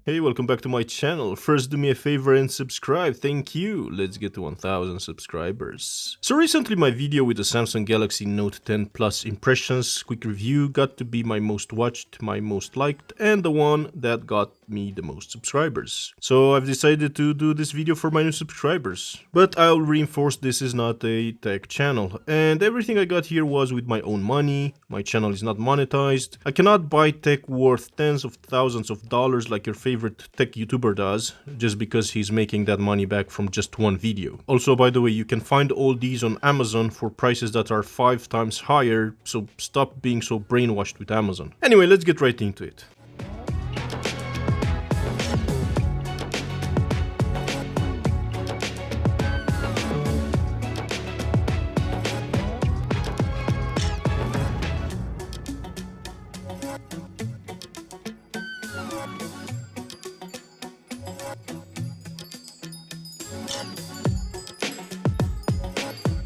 Hey, welcome back to my channel. First, do me a favor and subscribe. Thank you. Let's get to 1000 subscribers. So recently my video with the Samsung Galaxy Note 10 Plus impressions quick review got to be my most watched, my most liked, and the one that got me the most subscribers. So I've decided to do this video for my new subscribers. But I'll reinforce this is not a tech channel, and everything I got here was with my own money. My channel is not monetized. I cannot buy tech worth tens of thousands of dollars like your favorite tech YouTuber does, just because he's making that money back from just one video. Also, by the way, you can find all these on Amazon for prices that are 5 times higher, so stop being so brainwashed with Amazon. Anyway, let's get right into it.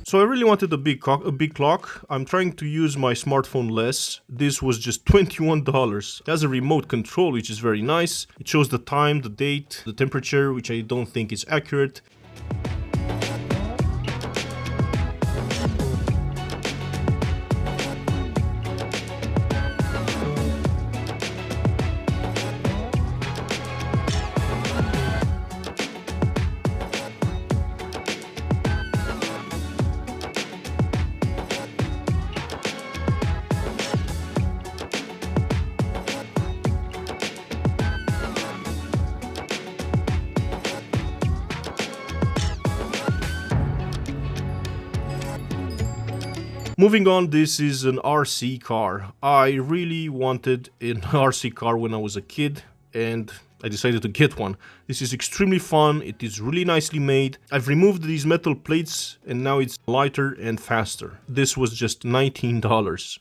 So I really wanted a big clock. I'm trying to use my smartphone less. This was just $21. It has a remote control, which is very nice. It shows the time, the date, the temperature, which I don't think is accurate. Moving on, this is an RC car. I really wanted an RC car when I was a kid, and I decided to get one. This is extremely fun, it is really nicely made. I've removed these metal plates and now it's lighter and faster. This was just $19.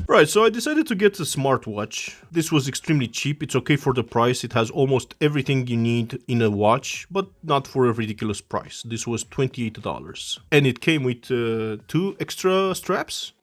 Right, so I decided to get a smartwatch. This was extremely cheap, it's okay for the price, it has almost everything you need in a watch, but not for a ridiculous price. This was $28. And it came with 2 extra straps.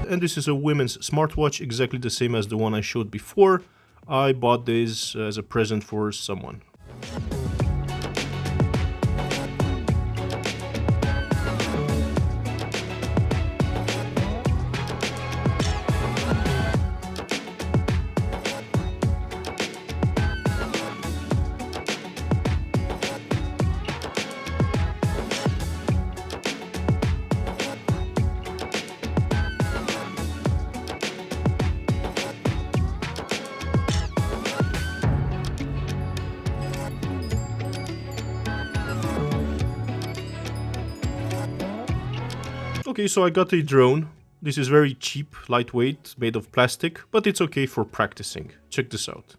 And this is a women's smartwatch, exactly the same as the one I showed before. I bought this as a present for someone. Okay, so I got a drone. This is very cheap, lightweight, made of plastic, but it's okay for practicing. Check this out.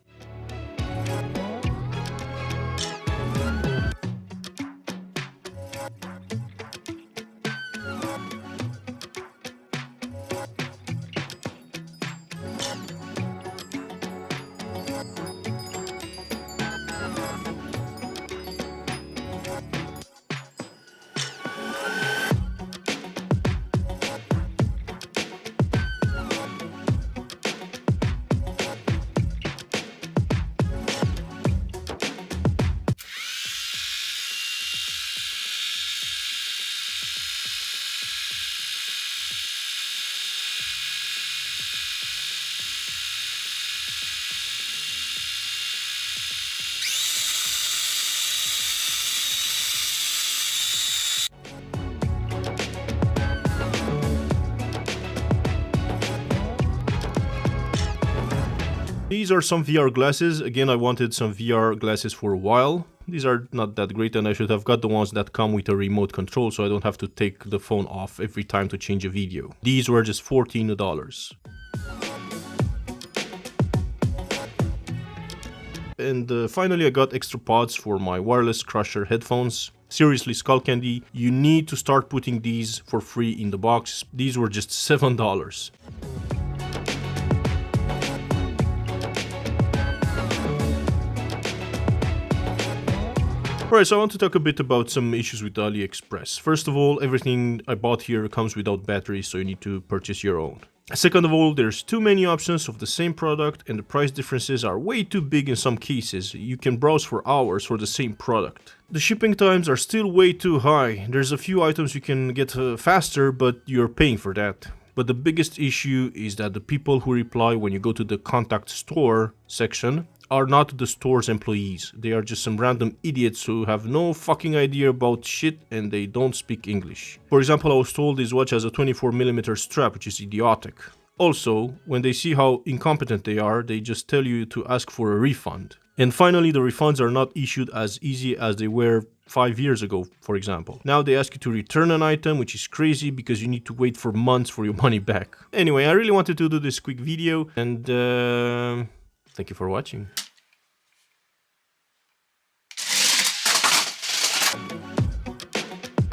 These are some VR glasses. Again, I wanted some VR glasses for a while. These are not that great, and I should have got the ones that come with a remote control so I don't have to take the phone off every time to change a video. These were just $14. And finally I got extra pods for my wireless crusher headphones. Seriously, skull candy, you need to start putting these for free in the box. These were just $7. Alright, so I want to talk a bit about some issues with AliExpress. First of all, everything I bought here comes without batteries, so you need to purchase your own. Second of all, there's too many options of the same product and the price differences are way too big in some cases. You can browse for hours for the same product. The shipping times are still way too high. There's a few items you can get faster, but you're paying for that. But the biggest issue is that the people who reply when you go to the contact store section are not the store's employees. They are just some random idiots who have no fucking idea about shit and they don't speak English. For example, I was told this watch has a 24mm strap, which is idiotic. Also, when they see how incompetent they are, they just tell you to ask for a refund. And finally, the refunds are not issued as easy as they were 5 years ago, for example. Now they ask you to return an item, which is crazy because you need to wait for months for your money back. Anyway, I really wanted to do this quick video and thank you for watching.